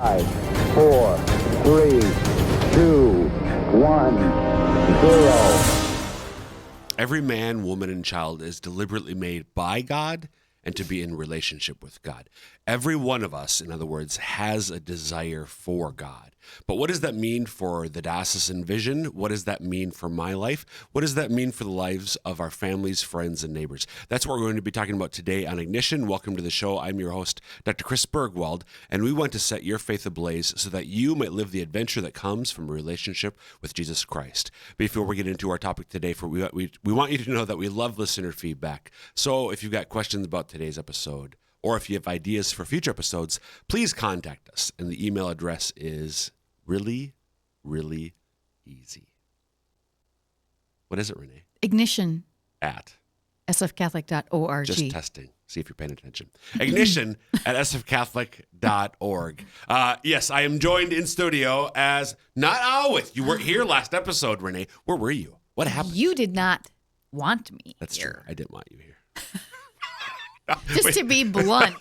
5, 4, 3, 2, 1, 0. Every man, woman, and child is deliberately made by God and to be in relationship with God. Every one of us, in other words, has a desire for God. But what does that mean for the diocesan vision? What does that mean for my life? What does that mean for the lives of our families, friends, and neighbors? That's what we're going to be talking about today on Ignition. Welcome to the show. I'm your host, Dr. Chris Bergwald, and we want to set your faith ablaze so that you might live the adventure that comes from a relationship with Jesus Christ. Before we get into our topic today, we want you to know that we love listener feedback. So if you've got questions about today's episode, or if you have ideas for future episodes, please contact us. And the email address is really, really easy. What is it, Renae? Ignition. At? sfcatholic.org. Just testing. See if you're paying attention. Ignition at sfcatholic.org. Yes, I am joined in studio as not always. You weren't here last episode, Renae. Where were you? What happened? You did not want me That's here. true. I didn't want you here. Just to be blunt,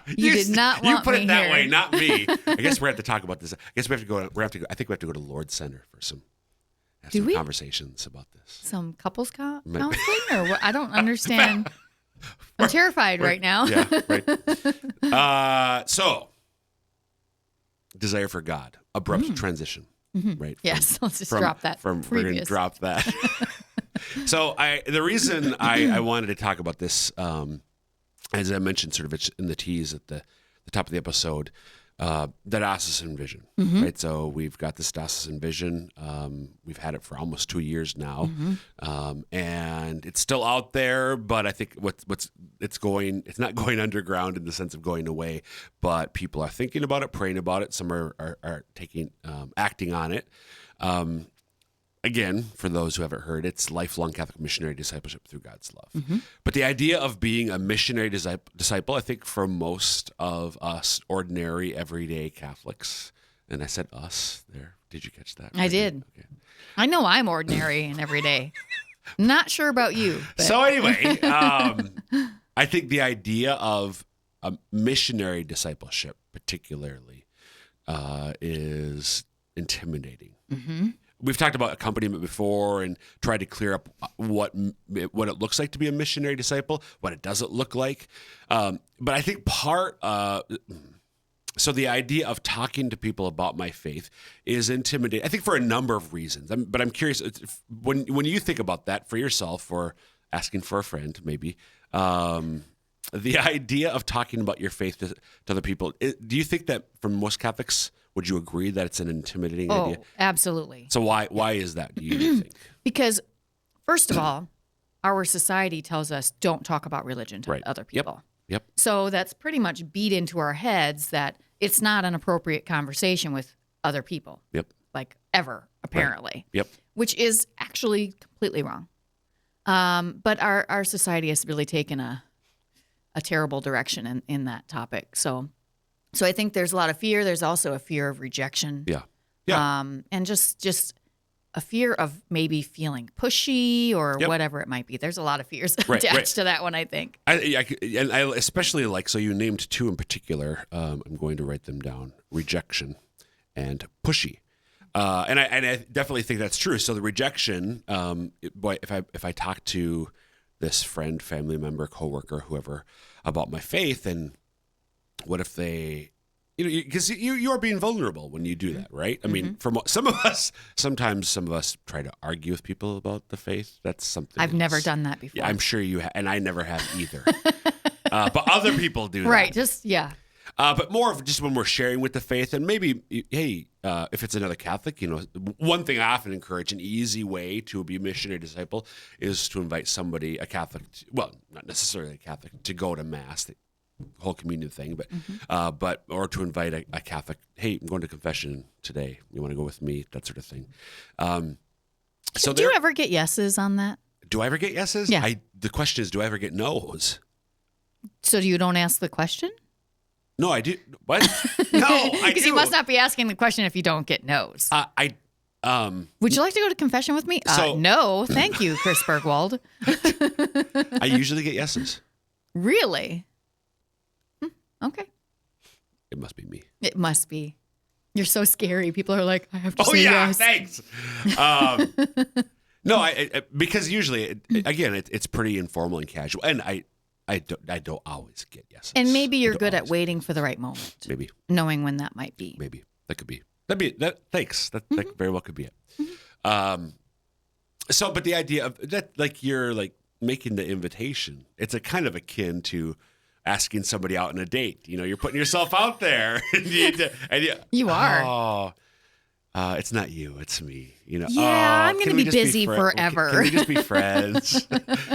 you did not want me here. You put it that way, not me. I guess we're going to have to talk about this. I guess we have to go. I think we have to go to Lord's Center for some conversations about this. Some couples counseling, or what? I don't understand. I'm terrified right now. Yeah, right. So, desire for God, abrupt transition, right? Yes, let's just drop that. We're going to drop that. So, the reason I wanted to talk about this. As I mentioned, sort of in the tease at the top of the episode, the diocesan vision, right? So we've got this diocesan vision. We've had it for almost 2 years now, and it's still out there. But I think it's not going underground in the sense of going away. But people are thinking about it, praying about it. Some are acting on it. Again, for those who haven't heard, it's lifelong Catholic missionary discipleship through God's love. But the idea of being a missionary disciple, I think for most of us ordinary, everyday Catholics, and I said us there. Did you catch that? I did. Okay. I know I'm ordinary and everyday. Not sure about you. But. So anyway, I think the idea of a missionary discipleship particularly is intimidating. We've talked about accompaniment before and tried to clear up what it looks like to be a missionary disciple, what it doesn't look like. But I think so the idea of talking to people about my faith is intimidating, I think for a number of reasons. But I'm curious, when you think about that for yourself or asking for a friend maybe, the idea of talking about your faith to other people, do you think that for most Catholics, would you agree that it's an intimidating idea? Oh, absolutely. So why is that, do you think? Because, first of all, our society tells us don't talk about religion to other people. Yep. So that's pretty much beat into our heads that it's not an appropriate conversation with other people. Yep. Like ever, apparently. Right. Yep. Which is actually completely wrong. But our society has really taken a terrible direction in that topic. So I think there's a lot of fear. There's also a fear of rejection. Yeah. And just a fear of maybe feeling pushy or whatever it might be. There's a lot of fears attached to that one, I think. I especially like, so you named two in particular. I'm going to write them down: rejection and pushy. And I definitely think that's true. So the rejection, if I talk to this friend, family member, coworker, whoever about my faith, and what if they, because you are being vulnerable when you do that, right? I mean, for sometimes some of us try to argue with people about the faith. That's something I've never done that before. Yeah, I'm sure you have, and I never have either. But other people do that. Right, just, yeah. But more of just when we're sharing with the faith, and maybe, hey, if it's another Catholic, one thing I often encourage, an easy way to be a missionary disciple is to invite somebody, a Catholic, well, not necessarily a Catholic, to go to Mass, the whole communion thing, but or to invite a Catholic, hey, I'm going to confession today. You want to go with me? That sort of thing. So do you ever get yeses on that? Do I ever get yeses? Yeah. The question is, do I ever get no's? So you don't ask the question? No, I do. What? No, I do. Because you must not be asking the question if you don't get no's. Would you like to go to confession with me? No, thank you, Chris Bergwald. I usually get yeses. Really? Okay. It must be me. It must be. You're so scary. People are like, I have to Oh say yeah, yes. thanks. No, I because usually, it's pretty informal and casual, and I don't always get yes. And maybe you're good at waiting for the right moment. Maybe knowing when that might be. Maybe that could be. That. Thanks. That very well could be it. So, but the idea of that, like you're like making the invitation, it's a kind of akin to asking somebody out on a date. You know, you're putting yourself out there. You are. Oh, it's not you, it's me. You know. Yeah, I'm going to be busy forever. Can we just be friends?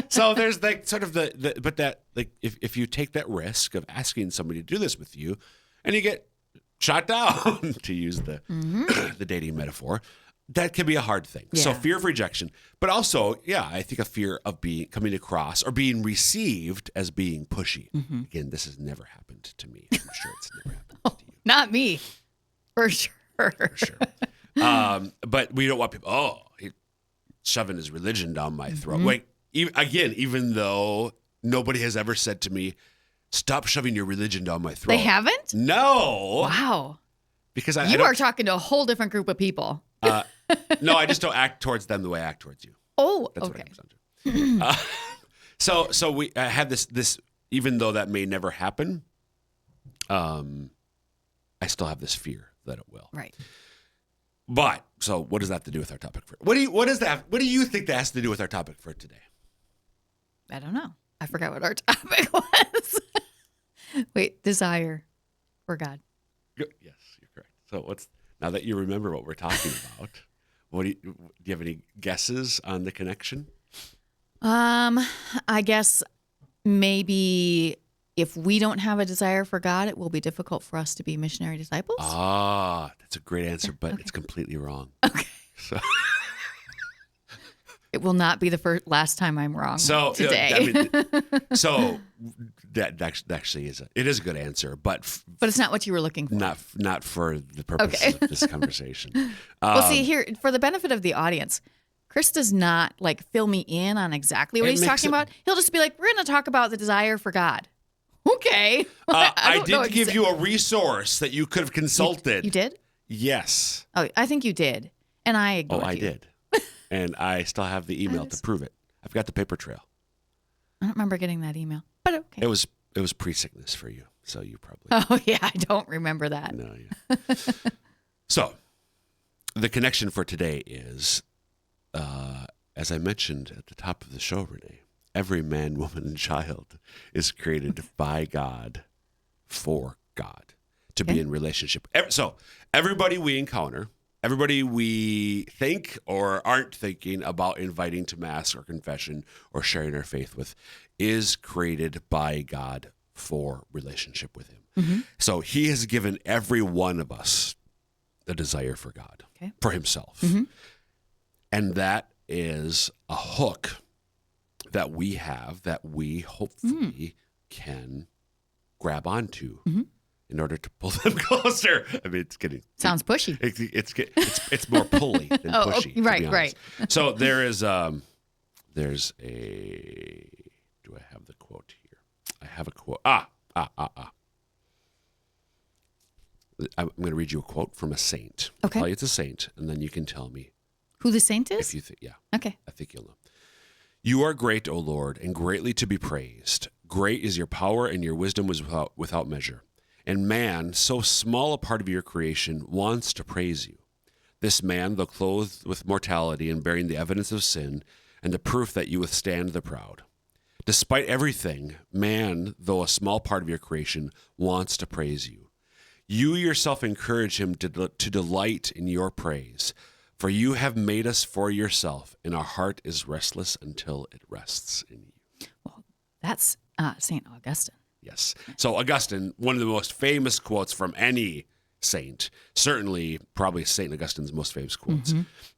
So there's like sort of but that like if you take that risk of asking somebody to do this with you, and you get shot down, to use the the dating metaphor. That can be a hard thing. Yeah. So fear of rejection, but also, I think a fear of coming across or being received as being pushy. Again, this has never happened to me. I'm sure it's never happened to you. Not me, for sure. For sure. But we don't want people, he's shoving his religion down my throat. Like, even though nobody has ever said to me, stop shoving your religion down my throat. They haven't? No. Wow. Because you are talking to a whole different group of people. No, I just don't act towards them the way I act towards you. Oh, That's okay. what it comes down to. So we have this, even though that may never happen, I still have this fear that it will. Right. But so what does that have to do with our topic for? What do you think that has to do with our topic for today? I don't know. I forgot what our topic was. Wait, desire for God. Yes, you're correct. So now that you remember what we're talking about, do you have any guesses on the connection? I guess maybe if we don't have a desire for God, it will be difficult for us to be missionary disciples. That's a great answer, but it's completely wrong. Okay. So it will not be the last time I'm wrong today. So that actually is it is a good answer, but it's not what you were looking for. Not for the purpose of this conversation. Well, see here, for the benefit of the audience, Chris does not like fill me in on exactly what he's talking about. He'll just be like, "We're going to talk about the desire for God." Okay. I did give you a resource that you could have consulted. You did? Yes. Oh, I think you did, and I ignored you. I did. And I still have the email to prove it. I've got the paper trail. I don't remember getting that email, but okay. It was pre-sickness for you, so you probably. Oh yeah, I don't remember that. No, yeah. So, the connection for today is, as I mentioned at the top of the show, Renae, every man, woman, and child is created by God, for God, to be in relationship. So, everybody we encounter. Everybody we think or aren't thinking about inviting to Mass or confession or sharing our faith with is created by God for relationship with Him. So He has given every one of us the desire for God, for Himself. And that is a hook that we have that we hopefully can grab onto. In order to pull them closer. I mean, it's getting sounds pushy. It's more pulley than pushy. Right. So there's a. Do I have the quote here? I have a quote. I'm going to read you a quote from a saint. Okay. I'll tell you it's a saint, and then you can tell me who the saint is. If you think, yeah. Okay. I think you'll know. You are great, O Lord, and greatly to be praised. Great is your power, and your wisdom was without measure. And man, so small a part of your creation, wants to praise you. This man, though clothed with mortality and bearing the evidence of sin and the proof that you withstand the proud. Despite everything, man, though a small part of your creation, wants to praise you. You yourself encourage him to delight in your praise, for you have made us for yourself, and our heart is restless until it rests in you. Well, that's St. Augustine. Yes. So Augustine, one of the most famous quotes from any saint, certainly probably St. Augustine's most famous quotes.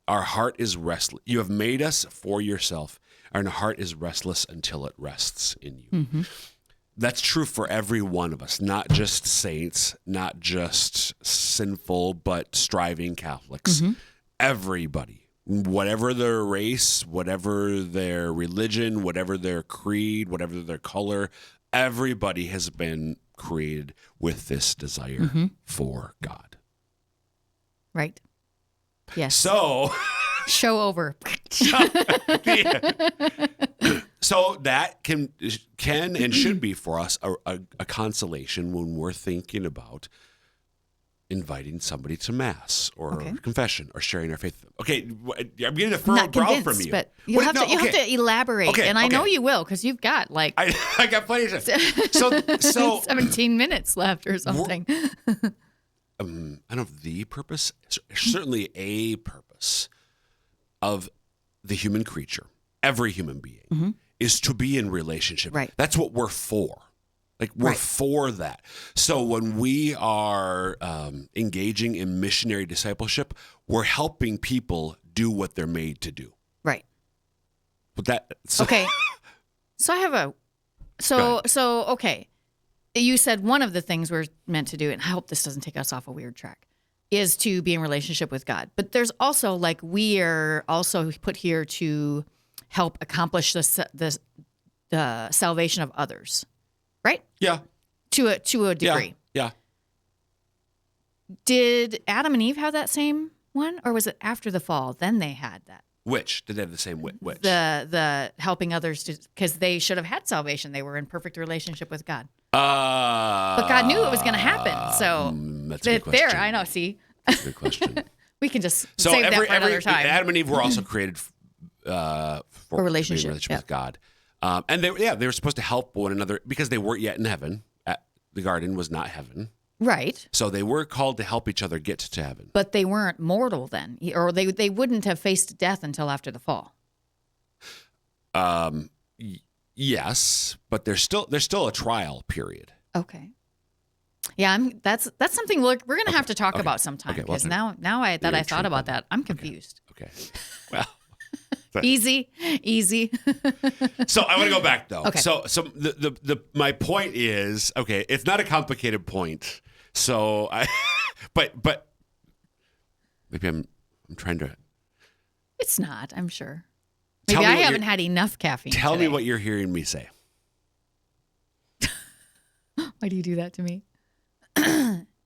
Our heart is restless. You have made us for yourself, and our heart is restless until it rests in you. That's true for every one of us, not just saints, not just sinful, but striving Catholics. Everybody, whatever their race, whatever their religion, whatever their creed, whatever their color, everybody has been created with this desire Mm-hmm. for God. Right. Yes. So, Show over. so that can and should be for us a consolation when we're thinking about inviting somebody to mass or Okay. confession or sharing our faith. Okay, I'm getting a furrowed Not brow convinced, from you. but you Wait, have no, to. You have to elaborate, Okay, and I know okay. you will because you've got like I got plenty of time. So 17 minutes left or something. I don't know if the purpose, certainly a purpose of the human creature, every human being, is to be in relationship. Right. That's what we're for. Like we're Right. for that. So when we are engaging in missionary discipleship, we're helping people do what they're made to do. Right. But that Okay. So I have Go so okay. You said one of the things we're meant to do, and I hope this doesn't take us off a weird track, is to be in relationship with God. But there's also like we are also put here to help accomplish the salvation of others, right? Yeah. To a degree. Yeah. Did Adam and Eve have that same one, or was it after the fall? Then they had that. Which did they have the same which? The helping others because they should have had salvation. They were in perfect relationship with God. But God knew it was going to happen. So that's a good question. there, I know. See, That's a good question. we can just So save that for another time. Adam and Eve were also created for A relationship, with God, and they were supposed to help one another because they weren't yet in heaven. The garden was not heaven, Right. so they were called to help each other get to heaven. But they weren't mortal then, or they wouldn't have faced death until after the fall. Yes, but there's still a trial period. Okay. Yeah, that's something we're going to have to talk about sometime Okay, well, because now I thought intrigued about by that, I'm confused. Okay, well. Easy. So I want to go back though. Okay. So the my point is, okay, it's not a complicated point. So but maybe I'm trying to It's not, I'm sure. Tell Maybe me I what haven't had enough caffeine. tell me today. what you're hearing me say. Why do you do that to me?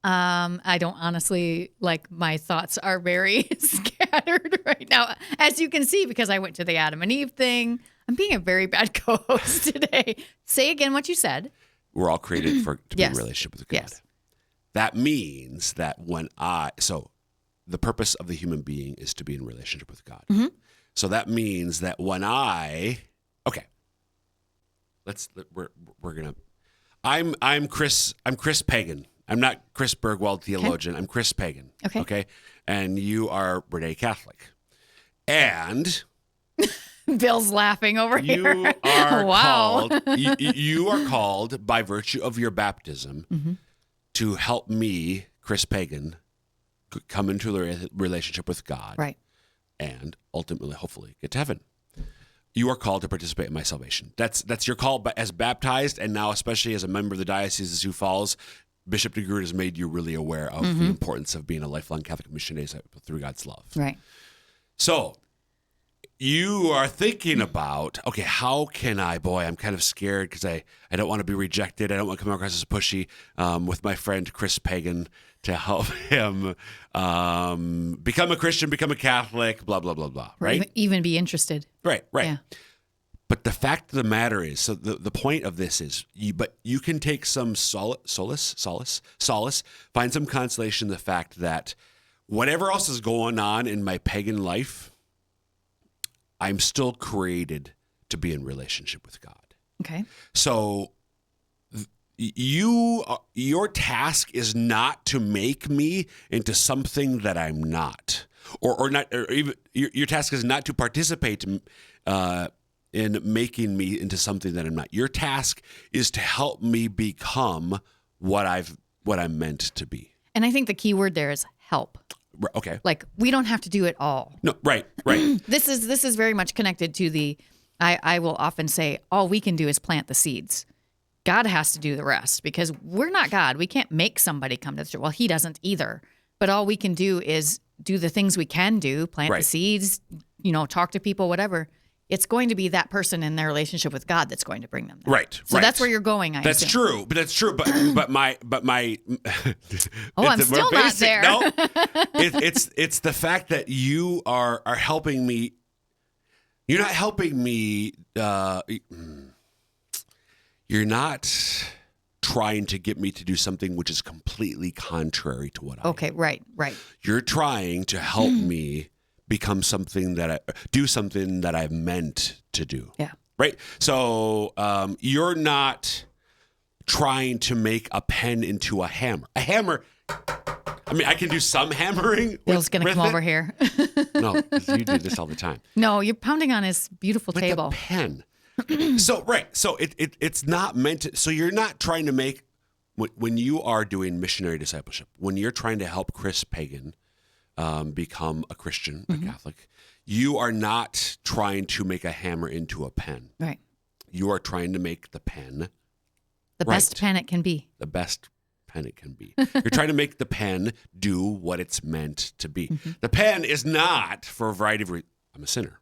I don't honestly, like, my thoughts are very scattered right now, as you can see, because I went to the Adam and Eve thing. I'm being a very bad co-host today. Say again what you said. We're all created to be in Yes. relationship with God. Yes. That means that so the purpose of the human being is to be in relationship with God. Mm-hmm. So that means that when I'm Chris Pagan. I'm not Chris Bergwald, theologian. I'm Chris Pagan. Okay. And you are Renae Catholic. And Bill's laughing over you here. are Wow. called you are called by virtue of your baptism to help me, Chris Pagan, come into a relationship with God. Right. And ultimately, hopefully, get to heaven. You are called to participate in my salvation. That's your call as baptized, and now especially as a member of the Diocese of Sioux Falls, Bishop DeGroot has made you really aware of the importance of being a lifelong Catholic missionary through God's love. Right. So you are thinking about, okay, how can I'm kind of scared because I don't want to be rejected. I don't want to come across as pushy with my friend Chris Pagan to help him become a Christian, become a Catholic, blah, blah, blah, blah, Or right? even be interested. Right. Yeah. But the fact of the matter is, so the point of this is, you can take some solace, find some consolation in the fact that whatever else is going on in my pagan life, I'm still created to be in relationship with God. Okay. So your task is not to make me into something that I'm not, or not, or even your task is not to participate in making me into something that I'm not. Your task is to help me become what I'm meant to be. And I think the key word there is help. Okay. Like, we don't have to do it all. No. Right. This is very much connected to I will often say all we can do is plant the seeds. God has to do the rest because we're not God. We can't make somebody come to the church. Well, he doesn't either. But all we can do is do the things we can do, plant the seeds, talk to people, whatever. it's going to be that person in their relationship with God that's going to bring them there. Right. So that's where you're going, I That's assume. true. But that's true. But my Oh, I'm still not there. No, it's the fact that you are helping me. You're not helping me. You're not trying to get me to do something which is completely contrary to what I Okay, am. right. You're trying to help me become something do something that I've meant to do. Yeah. Right. So you're not trying to make a pen into a hammer. A hammer. I mean, I can do some hammering. Bill's going to come over here. No, 'cause you do this all the time. No, you're pounding on his beautiful Like table. a pen. So it's not meant to. So you're not trying to make when you are doing missionary discipleship. When you're trying to help Chris Pagan become a Christian, a Catholic, you are not trying to make a hammer into a pen. Right. You are trying to make the pen The best pen it can be. the best pen it can be. You're trying to make the pen do what it's meant to be. The pen is not, for a variety of reasons, I'm a sinner.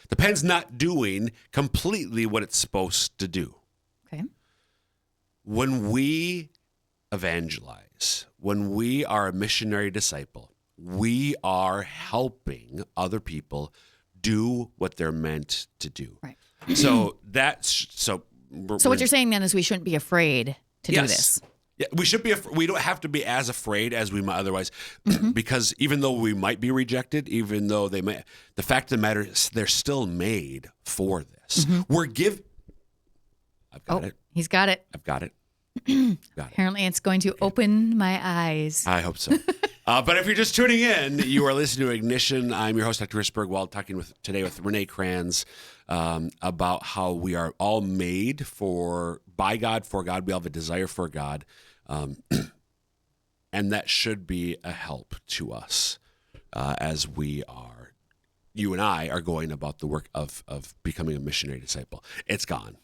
The pen's not doing completely what it's supposed to do. Okay. When we evangelize, when we are a missionary disciple, we are helping other people do what they're meant to do. Right. So that's So what you're saying then is we shouldn't be afraid to do this. Yeah, we should be. We don't have to be as afraid as we might otherwise, because even though we might be rejected, even though they may, the fact of the matter is they're still made for this. We're I've got it. He's got it. I've got it. Apparently, it's going to open my eyes. I hope so. But if you're just tuning in, you are listening to Ignition. I'm your host, Dr. Chris Bergwald, talking today with Renae Kranz about how we are all made by God, for God. We all have a desire for God. And that should be a help to us as you and I are going about the work of becoming a missionary disciple. It's gone.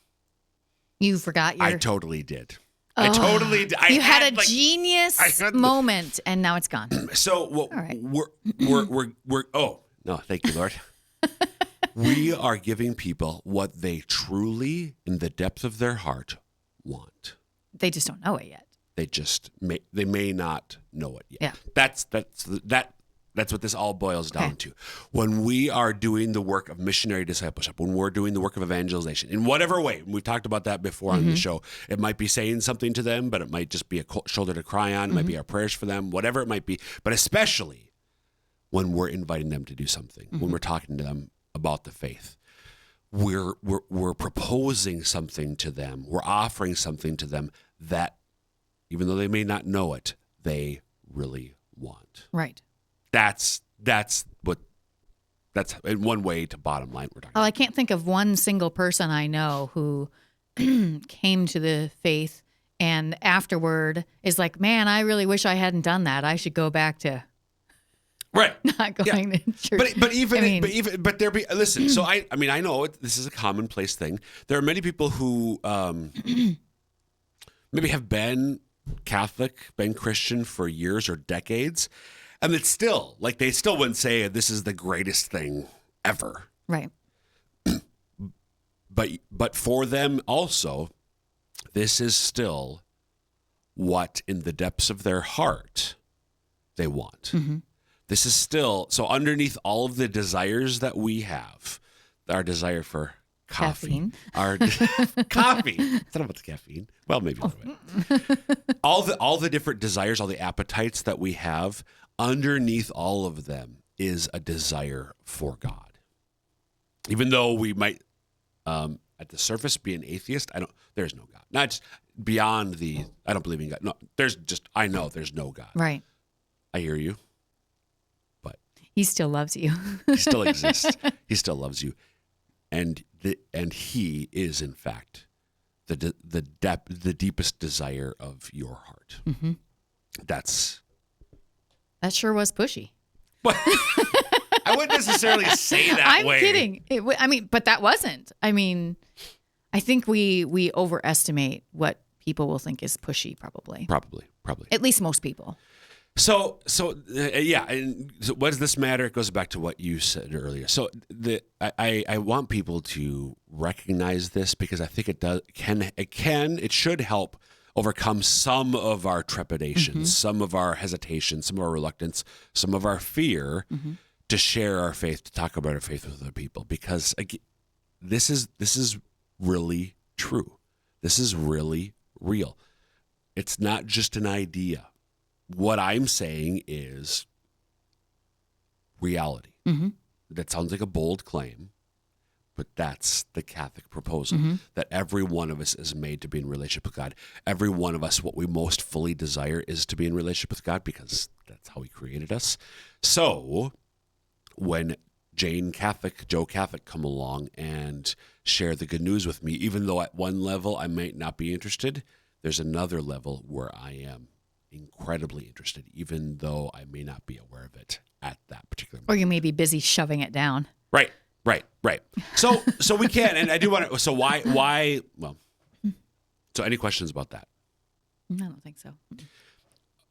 You forgot your... I totally did. I totally did. You had a genius moment, and now it's gone. So All right. we're oh, no, thank you, Lord. We are giving people what they truly, in the depth of their heart, want. They just don't know it yet. They may not know it yet. Yeah. That's what this all boils down to. When we are doing the work of missionary discipleship, when we're doing the work of evangelization, in whatever way, we've talked about that before on the show. It might be saying something to them, but it might just be a shoulder to cry on. It might be our prayers for them, whatever it might be. But especially when we're inviting them to do something, when we're talking to them about the faith, we're proposing something to them. We're offering something to them that, even though they may not know it, they really want. Right. That's in one way to bottom line we're talking Well, I can't think of one single person I know who came to the faith and afterward is like, man, I really wish I hadn't done that. I should go back to right. not going to church. But there be listen. So I mean I know this is a commonplace thing. There are many people who maybe have been Catholic, been Christian for years or decades. And it's still, like, they still wouldn't say this is the greatest thing ever. Right. But for them also, this is still what in the depths of their heart they want. This is still, so underneath all of the desires that we have, our desire for coffee, our coffee. It's not about the caffeine. Well, maybe a little bit. All the different desires, all the appetites that we have, underneath all of them is a desire for God. Even though we might, at the surface, be an atheist, there's no God. Not just beyond I don't believe in God. No, I know there's no God. Right. I hear you. But He still loves you. He still exists. He still loves you. And He is, in fact, the deepest desire of your heart. That sure was pushy. I wouldn't necessarily say that I'm way. kidding. But that wasn't. I think we overestimate what people will think is pushy, probably. Probably. At least most people. Yeah. And so what does this matter? It goes back to what you said earlier. So I want people to recognize this because I think it should help overcome some of our trepidations, some of our hesitation, some of our reluctance, some of our fear to share our faith, to talk about our faith with other people. Because again, this is really true. This is really real. It's not just an idea. What I'm saying is reality. That sounds like a bold claim, but that's the Catholic proposal, that every one of us is made to be in relationship with God. Every one of us, what we most fully desire is to be in relationship with God because that's how he created us. So when Joe Catholic come along and share the good news with me, even though at one level I might not be interested, there's another level where I am incredibly interested, even though I may not be aware of it at that particular moment. Or you may be busy shoving it down. Right. So we can, and I do want to, so why, well, so any questions about that? I don't think so.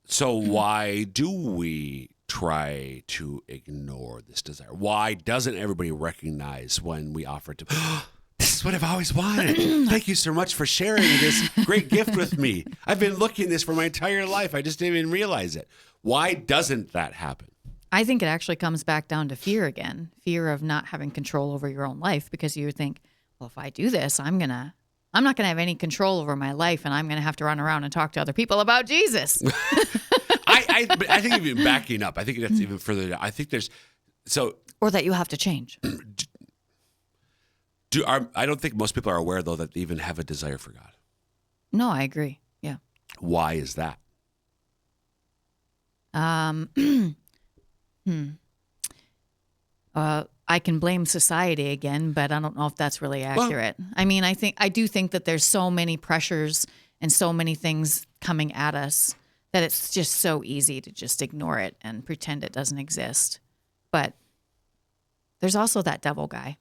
So why do we try to ignore this desire? Why doesn't everybody recognize when we offer to, this is what I've always wanted. Thank you so much for sharing this great gift with me. I've been looking at this for my entire life. I just didn't even realize it. Why doesn't that happen? I think it actually comes back down to fear again, fear of not having control over your own life, because you think, well, if I do this, I'm not going to have any control over my life, and I'm going to have to run around and talk to other people about Jesus. But I think even backing up, I think that's even further. I think or that you have to change. I don't think most people are aware, though, that they even have a desire for God. No, I agree. Yeah. Why is that? I can blame society again, but I don't know if that's really accurate. I mean, I do think that there's so many pressures and so many things coming at us that it's just so easy to just ignore it and pretend it doesn't exist. But there's also that devil guy.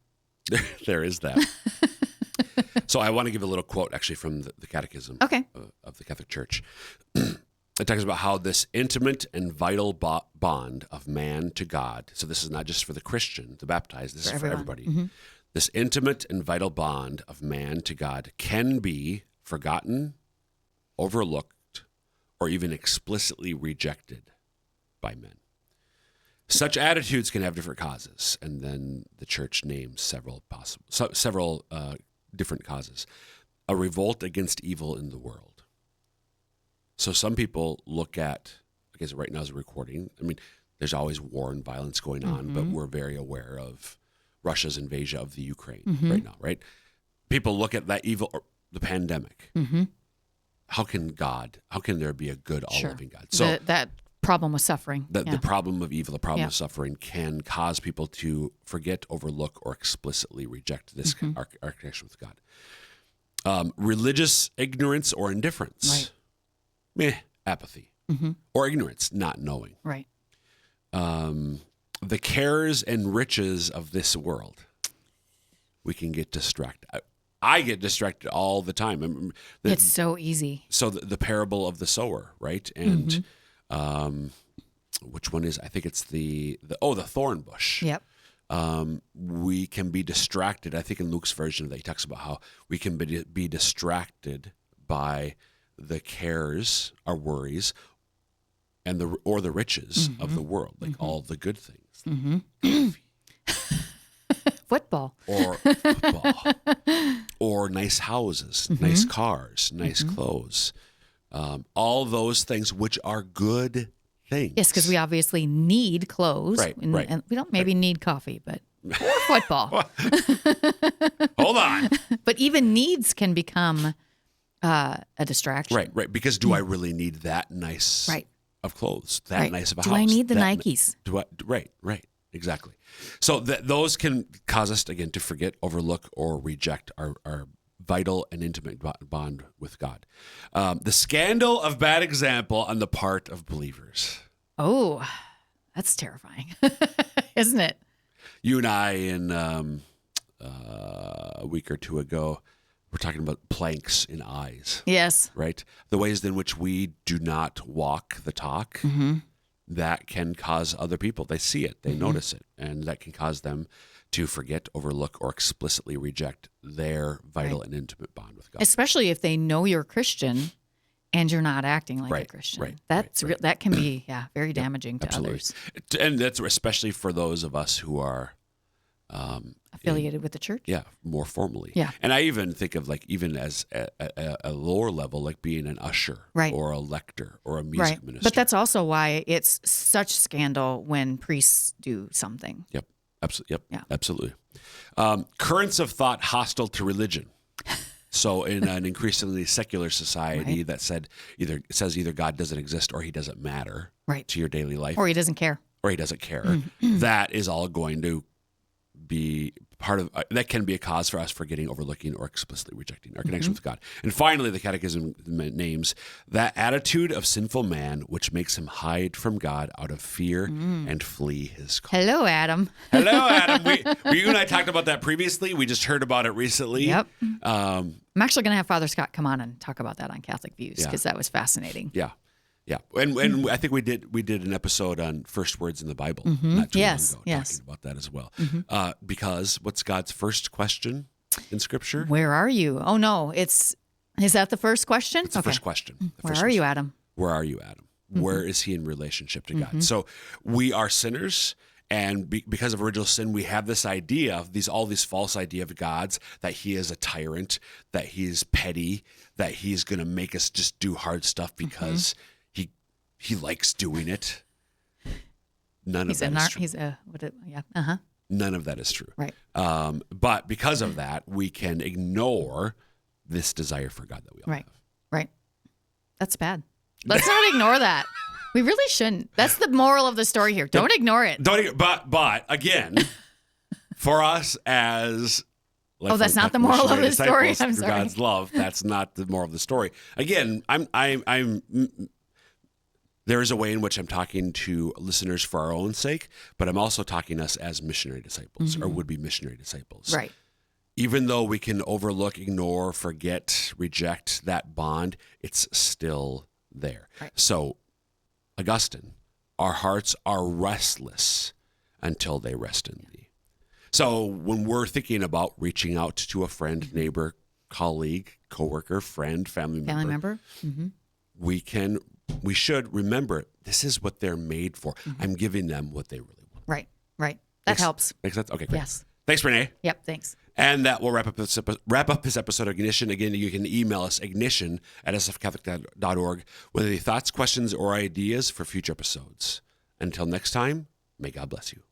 There is that. So I want to give a little quote actually from the Catechism of the Catholic Church. It talks about how this intimate and vital bond of man to God, so this is not just for the Christian, the baptized, this is for everybody. This intimate and vital bond of man to God can be forgotten, overlooked, or even explicitly rejected by men. Such attitudes can have different causes, and then the church names several different causes. A revolt against evil in the world. So some people look at, I guess right now as a recording, I mean, there's always war and violence going on, but we're very aware of Russia's invasion of the Ukraine right now, right? People look at that evil, or the pandemic. How can there be a good, all-loving God? So that problem with suffering. The problem of evil, the problem of suffering can cause people to forget, overlook, or explicitly reject this our connection with God. Religious ignorance or indifference. Apathy. Or ignorance, not knowing. Right. The cares and riches of this world. We can get distracted. I get distracted all the time. It's so easy. So the parable of the sower, right? And which one is? I think it's the thorn bush. Yep. We can be distracted. I think in Luke's version of that, he talks about how we can be distracted by the cares, our worries, and the riches of the world, like all the good things, football, or nice houses, nice cars, nice clothes, all those things which are good things. Yes, because we obviously need clothes, right? And we don't maybe need coffee, but or football. Hold on. But even needs can become a distraction. Right. Because do I really need that nice of clothes, that nice of a house? Do I need the Nikes? Right. Exactly. So those can cause us, again, to forget, overlook, or reject our vital and intimate bond with God. The scandal of bad example on the part of believers. Oh, that's terrifying, isn't it? You and I, in a week or two ago, we're talking about planks in eyes. Yes. Right? The ways in which we do not walk the talk. that can cause other people, they see it, they notice it, and that can cause them to forget, overlook, or explicitly reject their vital and intimate bond with God. Especially if they know you're Christian and you're not acting like a Christian. Right. That's real. That can be very damaging to others. And that's especially for those of us who are Affiliated with the church. Yeah, more formally. Yeah. And I even think of even as a lower level, like being an usher or a lector or a music minister. But that's also why it's such scandal when priests do something. Yep. Absolutely. Currents of thought hostile to religion. So in an increasingly secular society that says either God doesn't exist or he doesn't matter to your daily life. Or he doesn't care. That is all going to be part of that can be a cause for us forgetting, overlooking, or explicitly rejecting our connection with God. And finally, the Catechism names that attitude of sinful man which makes him hide from God out of fear and flee his call. Hello, Adam. Hello, Adam. You and I talked about that previously. We just heard about it recently. Yep. I'm actually going to have Father Scott come on and talk about that on Catholic Views because that was fascinating. Yeah. Yeah, and I think we did an episode on first words in the Bible not too long ago, talking about that as well. Because what's God's first question in Scripture? Where are you? Oh no, is that the first question? It's the first question. Where are you, Adam? Where are you, Adam? Where is he in relationship to God? So we are sinners, and because of original sin, we have this idea of all these false idea of gods, that he is a tyrant, that he's petty, that he's going to make us just do hard stuff because. He likes doing it. None of that is true. None of that is true. Right. But because of that, we can ignore this desire for God that we all have. Right. That's bad. Let's not ignore that. We really shouldn't. That's the moral of the story here. Don't ignore it. But again, for us as that's not the moral of the story. I'm sorry. God's love. That's not the moral of the story. Again, I'm. There is a way in which I'm talking to listeners for our own sake, but I'm also talking us as missionary disciples or would-be missionary disciples. Right. Even though we can overlook, ignore, forget, reject that bond, it's still there. Right. So, Augustine, our hearts are restless until they rest in thee. So when we're thinking about reaching out to a friend, neighbor, colleague, coworker, friend, family member, we should remember this is what they're made for. I'm giving them what they really want. Right. That helps. Makes sense? Okay, great. Yes. Thanks, Renae. Yep, thanks. And that will wrap up this episode of Ignition. Again, you can email us, ignition@sfcatholic.org, with any thoughts, questions, or ideas for future episodes. Until next time, may God bless you.